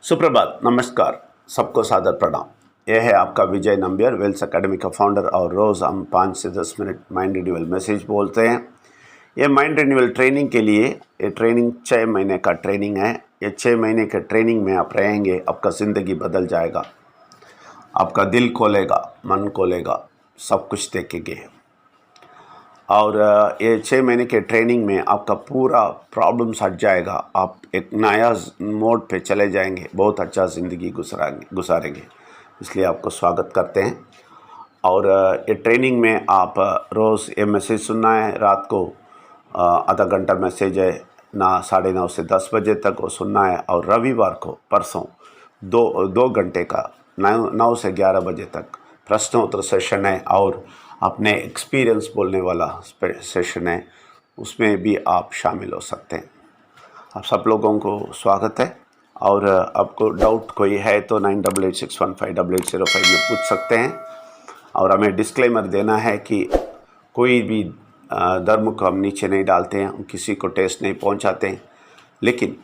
सुप्रभात, नमस्कार, सबको सादर प्रणाम। यह है आपका विजय नंबियर, वेल्स एकेडमी का फाउंडर। और रोज़ हम 5 से 10 मिनट माइंड रिन्यूअल मैसेज बोलते हैं। ये माइंड रिन्यूअल ट्रेनिंग के लिए, ये ट्रेनिंग 6 महीने का ट्रेनिंग है। ये 6 महीने के ट्रेनिंग में आप रहेंगे, आपका ज़िंदगी बदल जाएगा, आपका दिल खोलेगा, मन खोलेगा, सब कुछ देखेंगे। और ये 6 महीने के ट्रेनिंग में आपका पूरा प्रॉब्लम्स हट जाएगा। आप एक नया मोड पे चले जाएंगे, बहुत अच्छा ज़िंदगी गुजारेंगे। इसलिए आपको स्वागत करते हैं। और ये ट्रेनिंग में आप रोज़ ये मैसेज सुनना है। रात को आधा घंटा मैसेज है ना, 9:30 से 10 बजे तक वो सुनना है। और रविवार को परसों 2 घंटे का 9 से 11 बजे तक प्रश्नोत्तर सेशन है और अपने एक्सपीरियंस बोलने वाला सेशन है, उसमें भी आप शामिल हो सकते हैं। आप सब लोगों को स्वागत है। और आपको डाउट कोई है तो 9886158805 में पूछ सकते हैं। और हमें डिस्क्लेमर देना है कि कोई भी धर्म को हम नीचे नहीं डालते हैं, हम किसी को टेस्ट नहीं पहुंचाते हैं, लेकिन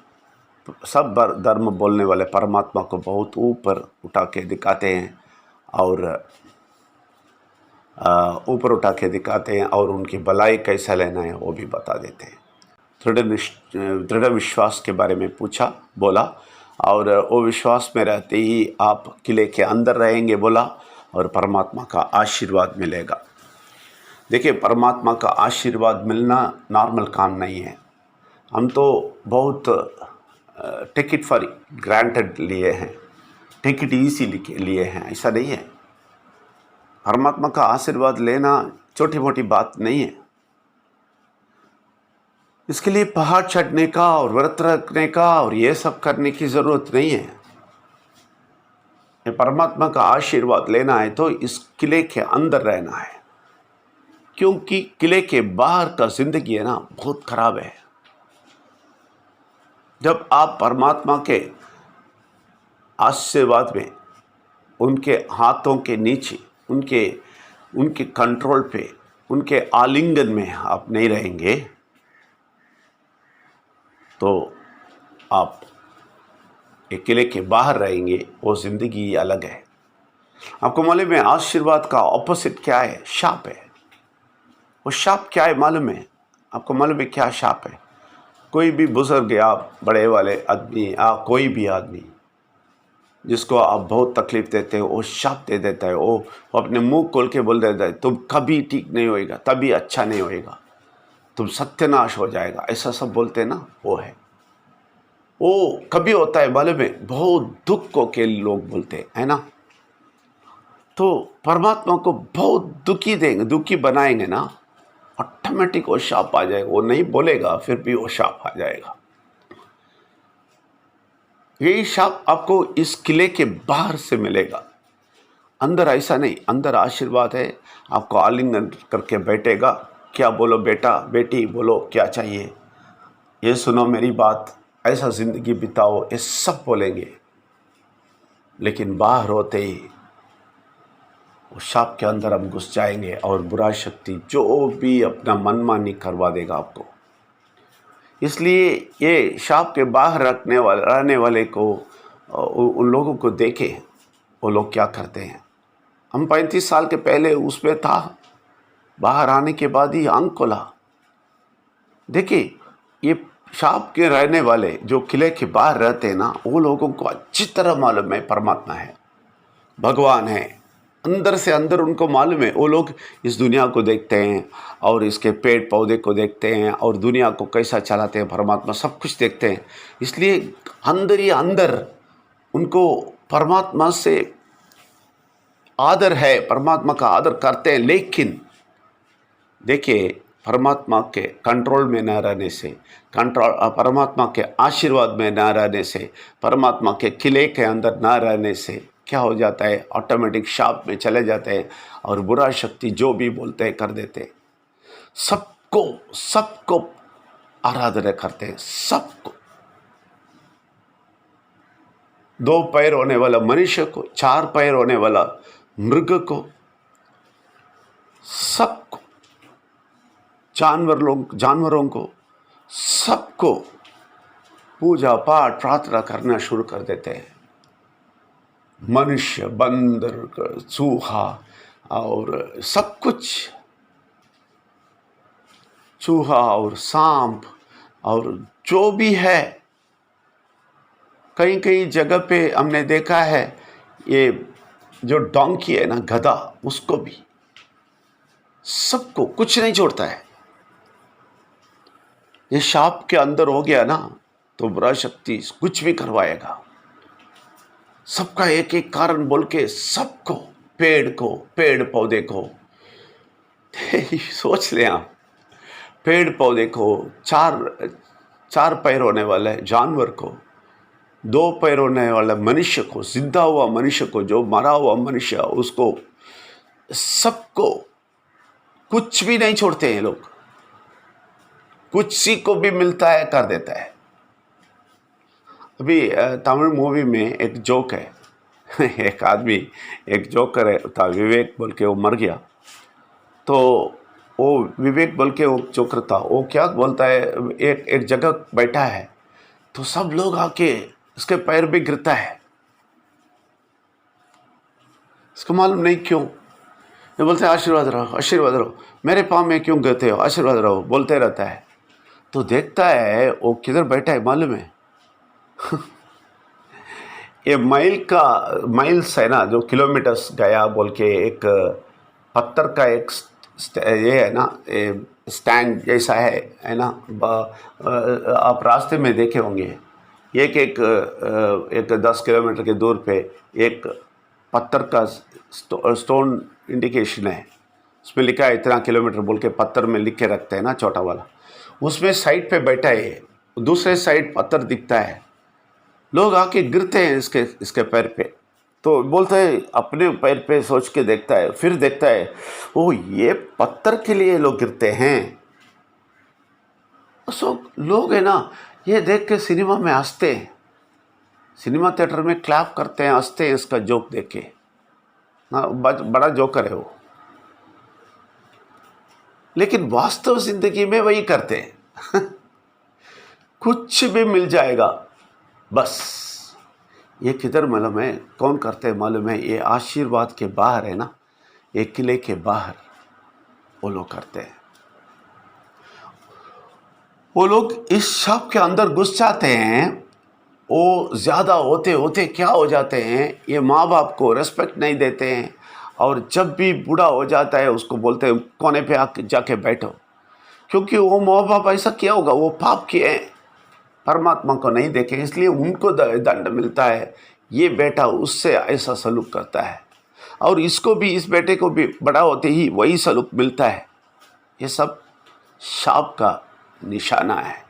सब धर्म बोलने वाले परमात्मा को बहुत ऊपर उठा के दिखाते हैं और ऊपर उठा के दिखाते हैं, और उनकी भलाई कैसा लेना है वो भी बता देते हैं। दृढ़ विश्वास के बारे में बोला, और वो विश्वास में रहते ही आप किले के अंदर रहेंगे बोला, और परमात्मा का आशीर्वाद मिलेगा। देखिए, परमात्मा का आशीर्वाद मिलना नॉर्मल काम नहीं है। हम तो बहुत टेक इट फॉर ग्रांटेड लिए हैं, टेक इट ईजी लिए हैं, ऐसा नहीं है। परमात्मा का आशीर्वाद लेना छोटी मोटी बात नहीं है। इसके लिए पहाड़ चढ़ने का और व्रत रखने का और ये सब करने की ज़रूरत नहीं है। परमात्मा का आशीर्वाद लेना है तो इस किले के अंदर रहना है, क्योंकि किले के बाहर का ज़िंदगी है ना, बहुत ख़राब है। जब आप परमात्मा के आशीर्वाद में, उनके हाथों के नीचे, उनके कंट्रोल पे, उनके आलिंगन में आप नहीं रहेंगे तो आप एक किले के बाहर रहेंगे, वो ज़िंदगी अलग है। आपको मालूम है आशीर्वाद का ऑपोजिट क्या है? शाप है। वो शाप क्या है मालूम है? आपको मालूम है क्या शाप है? कोई भी बुजुर्ग या बड़े वाले आदमी या कोई भी आदमी जिसको आप बहुत तकलीफ़ देते हो, वो शाप दे देता है। वो अपने मुंह खोल के बोल देता है, तुम कभी ठीक नहीं होएगा, तभी अच्छा नहीं होएगा, तुम सत्यानाश हो जाएगा, ऐसा सब बोलते हैं ना, वो है। वो कभी होता है मालूम है? बहुत दुख के लोग बोलते हैं ना। तो परमात्मा को बहुत दुखी बनाएंगे ना, ऑटोमेटिक वो शाप आ जाएगा। वो नहीं बोलेगा, फिर भी वो शाप आ जाएगा। यही शाप आपको इस किले के बाहर से मिलेगा, अंदर ऐसा नहीं। अंदर आशीर्वाद है, आपको आलिंगन करके बैठेगा। क्या बोलो बेटा, बेटी, बोलो क्या चाहिए, ये सुनो मेरी बात, ऐसा ज़िंदगी बिताओ, ये सब बोलेंगे। लेकिन बाहर होते ही वो शाप के अंदर हम घुस जाएंगे और बुरा शक्ति जो भी अपना मनमानी करवा देगा आपको। इसलिए ये शाप के बाहर रहने वाले को, उन लोगों को देखे वो लोग क्या करते हैं। हम 35 साल के पहले उसमें था, बाहर आने के बाद ही आंख खोला। देखिए, ये शाप के रहने वाले जो किले के बाहर रहते हैं ना, वो लोगों को अच्छी तरह मालूम है परमात्मा है, भगवान है। अंदर से अंदर उनको मालूम है। वो लोग इस दुनिया को देखते हैं और इसके पेड़ पौधे को देखते हैं और दुनिया को कैसा चलाते हैं, परमात्मा सब कुछ देखते हैं। इसलिए अंदर ही अंदर उनको परमात्मा से आदर है, परमात्मा का आदर करते हैं। लेकिन देखिए, परमात्मा के कंट्रोल में न रहने से, परमात्मा के आशीर्वाद में न रहने से, परमात्मा के किले के अंदर न रहने से क्या हो जाता है? ऑटोमेटिक शाप में चले जाते हैं और बुरा शक्ति जो भी बोलते हैं कर देते हैं। सबको आराधना करते हैं, सबको। 2 पैर होने वाला मनुष्य को, 4 पैर होने वाला मृग को, सबको, जानवरों को, सबको पूजा पाठ प्रार्थना करना शुरू कर देते हैं। मनुष्य, बंदर, चूहा और सब कुछ, चूहा और सांप और जो भी है, कई कई जगह पे हमने देखा है, ये जो डोंकी है ना, गधा, उसको भी, सबको, कुछ नहीं छोड़ता है। ये सांप के अंदर हो गया ना तो बुरा शक्ति कुछ भी करवाएगा। सबका एक एक कारण बोल के सबको, पेड़ पौधे को सोच लें आप, पेड़ पौधे को, चार पैर होने वाले जानवर को, 2 पैर होने वाले मनुष्य को, जिंदा हुआ मनुष्य को, जो मरा हुआ मनुष्य, उसको, सबको, कुछ भी नहीं छोड़ते हैं लोग। कुछ सी को भी मिलता है कर देता है। अभी तमिल मूवी में एक जोक है एक आदमी, एक जोकर है था, विवेक बोल के, वो मर गया। तो वो विवेक बोल के वो जोकर था, वो क्या बोलता है, एक जगह बैठा है तो सब लोग आके उसके पैर भी गिरता है। इसको मालूम नहीं क्यों, ये बोलते हैं आशीर्वाद रहो, आशीर्वाद रहो, मेरे पाँव में क्यों गिरते हो, आशीर्वाद रहो, बोलते रहता है। तो देखता है वो किधर बैठा है मालूम है ये माइल्स है ना, जो किलोमीटर्स गया बोल के, एक पत्थर का एक ये है ना, स्टैंड जैसा है ना, आप रास्ते में देखे होंगे, एक 10 किलोमीटर के दूर पे एक पत्थर का स्टोन इंडिकेशन है, उसमें लिखा है इतना किलोमीटर बोल के, पत्थर में लिख के रखते हैं ना, छोटा वाला। उसमें साइड पे बैठा है, दूसरे साइड पत्थर दिखता है, लोग आके गिरते हैं इसके पैर पे। तो बोलता है, अपने पैर पे सोच के देखता है, फिर देखता है, ओ ये पत्थर के लिए लोग गिरते हैं। सो लोग है ना, ये देख के सिनेमा में हंसते हैं, सिनेमा थिएटर में क्लैप करते हैं, हंसते हैं इसका जोक देख के। बड़ा जोकर है वो, लेकिन वास्तव जिंदगी में वही करते हैं कुछ भी मिल जाएगा बस। ये किधर मालूम है कौन करते हैं मालूम है, ये आशीर्वाद के बाहर है ना, ये किले के बाहर वो लोग करते हैं। वो लोग इस शव के अंदर घुस जाते हैं, वो ज़्यादा होते होते क्या हो जाते हैं, ये माँ बाप को रेस्पेक्ट नहीं देते हैं, और जब भी बूढ़ा हो जाता है उसको बोलते हैं कोने पे आके जाके बैठो, क्योंकि वो माँ बाप ऐसा किया होगा, वो पाप किए हैं, परमात्मा को नहीं देखे, इसलिए उनको दंड मिलता है। ये बेटा उससे ऐसा सलूक करता है, और इसको भी, इस बेटे को भी बड़ा होते ही वही सलूक मिलता है। ये सब शाप का निशाना है।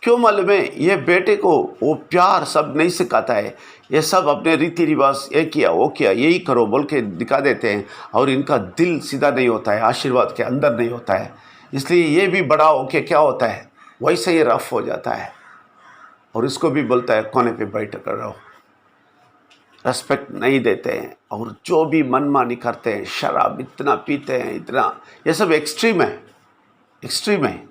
क्यों मालूम है, ये बेटे को वो प्यार सब नहीं सिखाता है, ये सब अपने रीति रिवाज, ये किया वो किया, यही करो बोल के दिखा देते हैं, और इनका दिल सीधा नहीं होता है, आशीर्वाद के अंदर नहीं होता है। इसलिए ये भी बड़ा होके क्या होता है, वैसे ही रफ हो जाता है, और इसको भी बोलता है कोने पे बैठ कर रहो। रेस्पेक्ट नहीं देते हैं, और जो भी मनमानी करते हैं, शराब इतना पीते हैं, इतना, ये सब एक्सट्रीम है, एक्सट्रीम है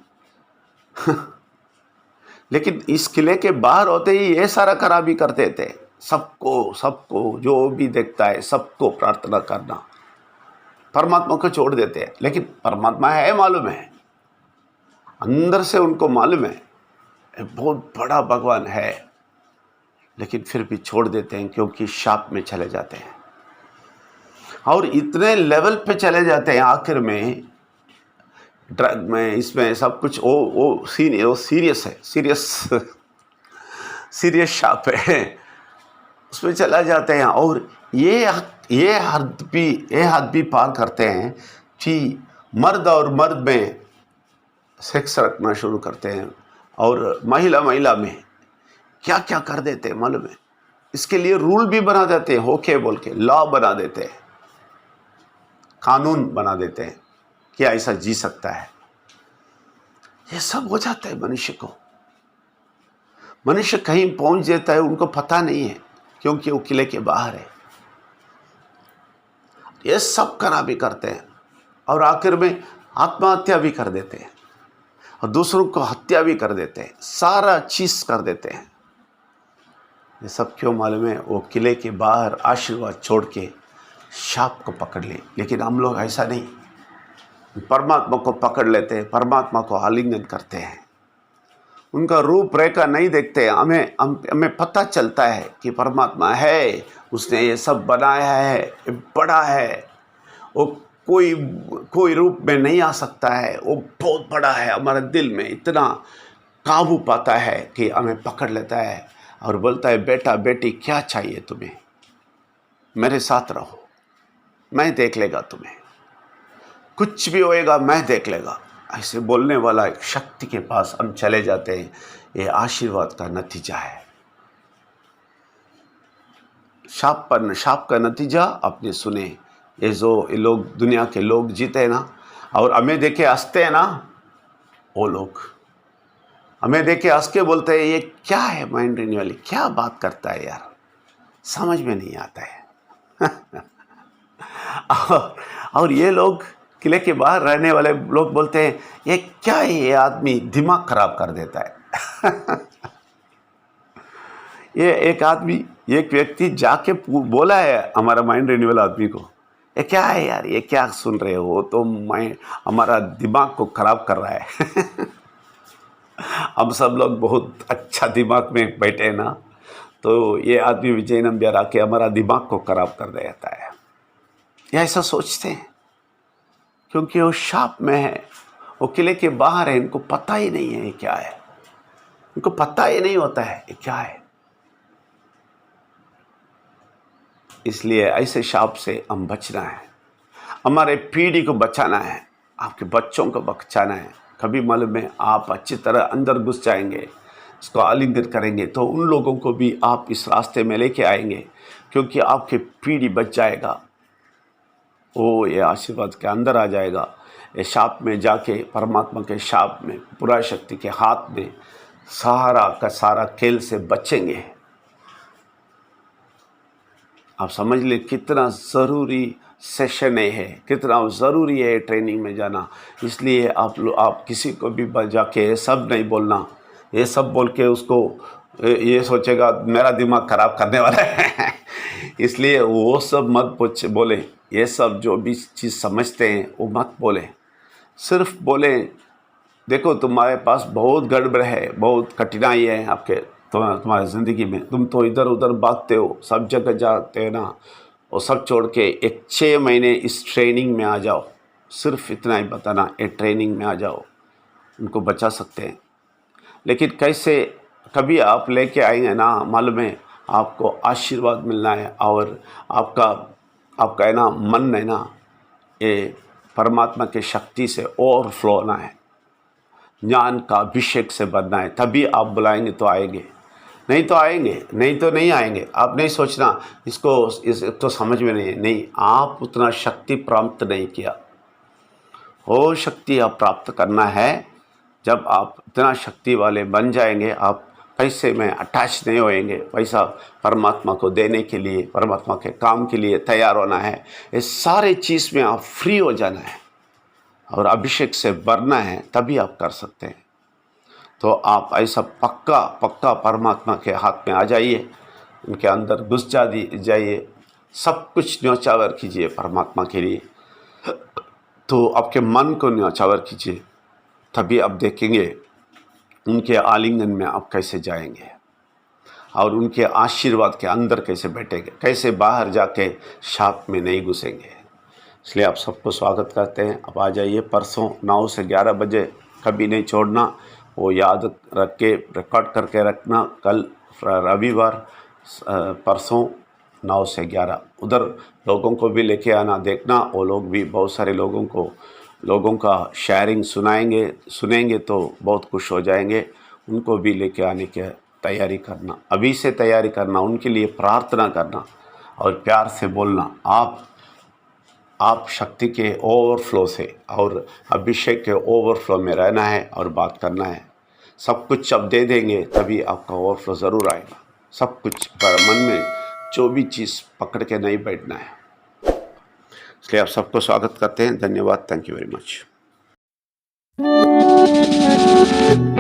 लेकिन इस किले के बाहर होते ही ये सारा खराबी करते थे। सबको जो भी देखता है सबको प्रार्थना करना, परमात्मा को छोड़ देते हैं। लेकिन परमात्मा है मालूम है, अंदर से उनको मालूम है बहुत बड़ा भगवान है, लेकिन फिर भी छोड़ देते हैं, क्योंकि शाप में चले जाते हैं, और इतने लेवल पे चले जाते हैं आखिर में, ड्रग में, इसमें सब कुछ, वो सीरियस है, सीरियस शाप है, उसमें चला जाते हैं। और ये हद भी पार करते हैं कि मर्द और मर्द में सेक्स रखना शुरू करते हैं, और महिला में क्या क्या कर देते हैं मालूम है। इसके लिए रूल भी बना देते हैं, होके बोल के लॉ बना देते हैं, कानून बना देते हैं कि ऐसा जी सकता है। ये सब हो जाता है मनुष्य को, मनुष्य कहीं पहुंच जाता है, उनको पता नहीं है, क्योंकि वो किले के बाहर है। ये सब खराबी करते हैं, और आखिर में आत्महत्या भी कर देते हैं। और दूसरों को हत्या भी कर देते हैं, सारा चीज़ कर देते हैं। ये सब क्यों मालूम है? वो किले के बाहर आशीर्वाद छोड़ के शाप को पकड़ ले। लेकिन हम लोग ऐसा नहीं, परमात्मा को पकड़ लेते हैं, परमात्मा को आलिंगन करते हैं, उनका रूप रेखा नहीं देखते। हमें पता चलता है कि परमात्मा है, उसने ये सब बनाया है, ये बड़ा है, वो कोई रूप में नहीं आ सकता है, वो बहुत बड़ा है। हमारे दिल में इतना काबू पाता है कि हमें पकड़ लेता है और बोलता है, बेटा बेटी क्या चाहिए तुम्हें, मेरे साथ रहो, मैं देख लेगा तुम्हें, कुछ भी होएगा मैं देख लेगा। ऐसे बोलने वाला एक शक्ति के पास हम चले जाते हैं। ये आशीर्वाद का नतीजा है। शाप का नतीजा आपने सुने। ये लोग, दुनिया के लोग जीते हैं ना, और हमें देखे हंसते हैं ना, वो लोग हमें देखे हंस के बोलते हैं, ये क्या है माइंड रिन्यूअल, क्या बात करता है यार, समझ में नहीं आता है। और ये लोग, किले के बाहर रहने वाले लोग बोलते हैं, ये क्या है, ये आदमी दिमाग खराब कर देता है। ये एक व्यक्ति जाके बोला है हमारा माइंड रिन्यूअल आदमी को, ये क्या है यार, ये क्या सुन रहे हो, तो हमारा दिमाग को खराब कर रहा है। हम सब लोग बहुत अच्छा दिमाग में बैठे हैं ना, तो ये आदमी विजय नंबर आके हमारा दिमाग को खराब कर देता है। ये ऐसा सोचते हैं क्योंकि वो शाप में है, वो किले के बाहर है, इनको पता ही नहीं है ये क्या है, इनको पता ही नहीं होता है ये क्या है। इसलिए ऐसे शाप से हम बचना है, हमारे पीढ़ी को बचाना है, आपके बच्चों को बचाना है। कभी मालूम है, आप अच्छी तरह अंदर घुस जाएंगे, इसको आलिंगन करेंगे, तो उन लोगों को भी आप इस रास्ते में लेके आएंगे, क्योंकि आपकी पीढ़ी बच जाएगा, वो ये आशीर्वाद के अंदर आ जाएगा। ये शाप में जाके, परमात्मा के शाप में, पूरा शक्ति के हाथ में सारा का सारा खेल से बचेंगे। आप समझ ले कितना ज़रूरी सेशन है, कितना ज़रूरी है ट्रेनिंग में जाना। इसलिए आप किसी को भी जाके ये सब नहीं बोलना, ये सब बोल के उसको ये सोचेगा मेरा दिमाग ख़राब करने वाला है। इसलिए वो सब मत बोले, ये सब जो भी चीज़ समझते हैं वो मत बोले। सिर्फ बोले, देखो तुम्हारे पास बहुत गड़बड़ है, बहुत कठिनाई है आपके तुम्हारी ज़िंदगी में, तुम तो इधर उधर भागते हो, सब जगह जाते हो ना, वो सब छोड़ के एक 6 महीने इस ट्रेनिंग में आ जाओ। सिर्फ इतना ही बताना, ये ट्रेनिंग में आ जाओ, उनको बचा सकते हैं। लेकिन कैसे कभी आप लेके आएंगे ना, मालूम है आपको आशीर्वाद मिलना है, और आपका है ना मन है ना, ये परमात्मा की शक्ति से ओवरफ्लो होना है, ज्ञान का अभिषेक से बनना है। तभी आप बुलाएंगे तो आएंगे, नहीं तो आएंगे, नहीं तो नहीं आएंगे। आप नहीं सोचना इस तो समझ में नहीं है, नहीं, आप उतना शक्ति प्राप्त नहीं किया। वो शक्ति आप प्राप्त करना है। जब आप इतना शक्ति वाले बन जाएंगे, आप पैसे में अटैच नहीं होएंगे, पैसा परमात्मा को देने के लिए, परमात्मा के काम के लिए तैयार होना है। इस सारे चीज़ में आप फ्री हो जाना है और अभिषेक से भरना है, तभी आप कर सकते हैं। तो आप ऐसा पक्का परमात्मा के हाथ में आ जाइए, उनके अंदर घुस जाइए, सब कुछ न्योछावर कीजिए परमात्मा के लिए। तो आपके मन को न्योछावर कीजिए, तभी आप देखेंगे उनके आलिंगन में आप कैसे जाएंगे और उनके आशीर्वाद के अंदर कैसे बैठेंगे, कैसे बाहर जाके शाप में नहीं घुसेंगे। इसलिए आप सबको स्वागत करते हैं। आप आ जाइए परसों 9 से 11 बजे, कभी नहीं छोड़ना, वो याद रख के रिकॉर्ड करके रखना। कल रविवार, परसों 9 से 11 उधर लोगों को भी लेके आना, देखना। वो लोग भी बहुत सारे लोगों का शेयरिंग सुनेंगे तो बहुत खुश हो जाएंगे। उनको भी लेके आने की तैयारी करना, अभी से तैयारी करना, उनके लिए प्रार्थना करना और प्यार से बोलना। आप शक्ति के ओवरफ्लो से और अभिषेक के ओवरफ्लो में रहना है और बात करना है। सब कुछ अब दे देंगे तभी आपका ओवरफ्लो ज़रूर आएगा। सब कुछ, पर मन में जो भी चीज़ पकड़ के नहीं बैठना है। इसलिए आप सबको स्वागत करते हैं। धन्यवाद। Thank you very much. है।